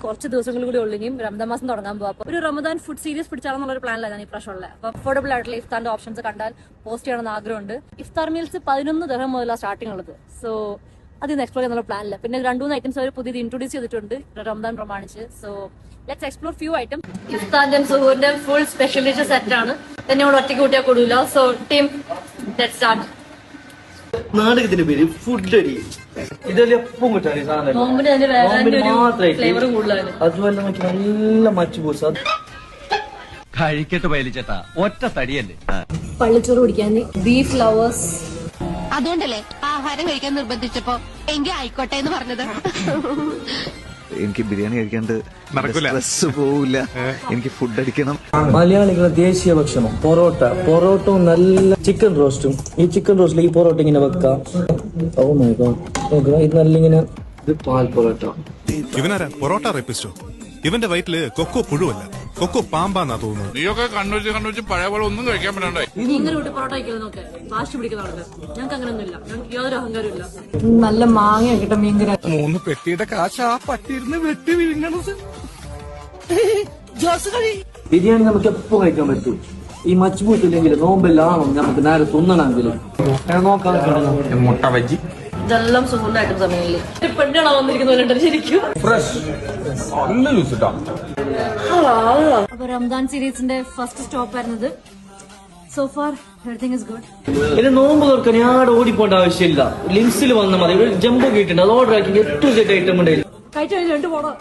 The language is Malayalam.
കുറച്ച് ദിവസങ്ങൾ കൂടി ഉള്ളൂ ഇനിയും റമദാൻ മാസം തുടങ്ങാൻ പോകും. അപ്പൊ ഒരു റമദാൻ ഫുഡ് സീരീസ് പിടിച്ചാലെന്നുള്ള ഒരു പ്ലാനിലാണ് ഈ പ്രാവശ്യം ഉള്ളത്. അപ്പൊ അഫോർഡബിൾ ആയിട്ടുള്ള ഇഫ്താറിന്റെ ഓപ്ഷൻസ് കണ്ടാൽ പോസ്റ്റ് ചെയ്യണമെന്ന് ആഗ്രഹമുണ്ട്. ഇഫ്താർ മീൽസ് 11 ദിർഹം മുതലാണ് സ്റ്റാർട്ടിംഗ് ഉള്ളത്. സോ അതിന് എക്സ്പ്ലോർ ചെയ്യാനുള്ള പ്ലാനില്ല. പിന്നെ 2-3 ഐറ്റംസ് അവർ പുതിയത് ഇൻട്രൊഡ്യൂസ് ചെയ്തിട്ടുണ്ട് റമദാൻ പ്രമാണിച്ച്. So let's explore few item. ഇഫ്താറിന്റെയും സുഹൂറിന്റെയും ഫുൾ സ്പെഷ്യൽ ഡിഷ് സെറ്റ് ആണ്. എന്നെ കൂടെ ഒറ്റയ്ക്ക് കൂട്ടിയാൽ കൊടുക്കില്ല. So team let's start. നാടകത്തിന്റെ പേര് ഫുഡ് അടി. ഇതെല്ലാം എപ്പം കിട്ടാൻ ഫ്ലേവർ കൂടുതലാണ്. അതുപോലെ നമുക്ക് നല്ല മച്ചുപൂസ കഴിക്കട്ട് പയലിച്ചേട്ടാ, ഒറ്റ തടിയല്ലേ. പള്ളിച്ചോറ് കുടിക്കാൻ ബീഫ് ലവേഴ്സ്. അതുകൊണ്ടല്ലേ ആഹാരം കഴിക്കാൻ നിർബന്ധിച്ചപ്പോ എങ്കിൽ ആയിക്കോട്ടെ എന്ന് പറഞ്ഞത്. എനിക്ക് ബിരിയാണി കഴിക്കാണ്ട് സ്ട്രെസ് പോവില്ല. എനിക്ക് ഫുഡ് അടിക്കണം. മലയാളികളുടെ ദേശീയ ഭക്ഷണം പൊറോട്ടവും നല്ല ചിക്കൻ റോസ്റ്റും. ഈ ചിക്കൻ റോസ്റ്റിൽ ഈ പൊറോട്ട ഇങ്ങനെ വെക്കാം. ഓ മൈ ഗോഡ്, ഇത് നല്ല ഇങ്ങനെ ഇത് പാൽ പൊറോട്ട. ഇവനാരാ പൊറോട്ട റേപ്പിസ്റ്റോ? ഇവന്റെ വയറ്റില് കൊക്കോ പുഴുവല്ല, കൊക്കോ പാമ്പാന്നാ തോന്നുന്നു. നീയൊക്കെ കണ്ണൂച്ച് പഴയ പോലെ ഒന്നും കഴിക്കാൻ പറ്റണ്ടേ? ഇങ്ങനെ കൂട്ടി പൊറോട്ട കഴിക്കുന്നതൊക്കെ വാശി പിടിക്കുന്ന ആളുകൾ. ഞങ്ങൾക്ക് അങ്ങനെയൊന്നുമില്ല. ഞങ്ങൾക്ക് യാതൊരു അഹങ്കാരവും ഇല്ല. നല്ല മാങ്ങ കിട്ടും മീൻകറി. 3 പെട്ടിയുടെ കാശ് ആ പട്ടിയിരുന്ന് വെട്ടി വിഴുങ്ങണത്. ബിരിയാണി നമുക്ക് എപ്പോ കഴിക്കാൻ പറ്റും. ഈ മച്ചുപൂത്തില്ലെങ്കിൽ നോമ്പെല്ലാം നമുക്ക് നേരെ തിന്നണമെങ്കിൽ നോക്കാൻ. മുട്ട ബജ്ജി ഇതെല്ലാം സുഹൃത്തിന്റെ ഐറ്റംസ് സമയമില്ലേ. പെണ്ണാണോ വന്നിരിക്കുന്ന ശരിക്കും. നല്ല ജ്യൂസ് ഇട്ടാ. അപ്പൊ റംദാൻ സീരീസിന്റെ ഫസ്റ്റ് സ്റ്റോപ്പ് ആയിരുന്നത്. So far everything is good. ഇത് നോമ്പ് തുറക്കാൻ ഞാൻ ഓടിപ്പോണ്ട ആവശ്യമില്ല. ലിംസിൽ വന്നാൽ മതി. ഒരു ജംബോ കിട്ടുന്നുണ്ട്, അത് ഓർഡർ ആക്കി 8 ഐറ്റം ഉണ്ടായിരുന്നു. കഴിച്ചു 2 പോണോ.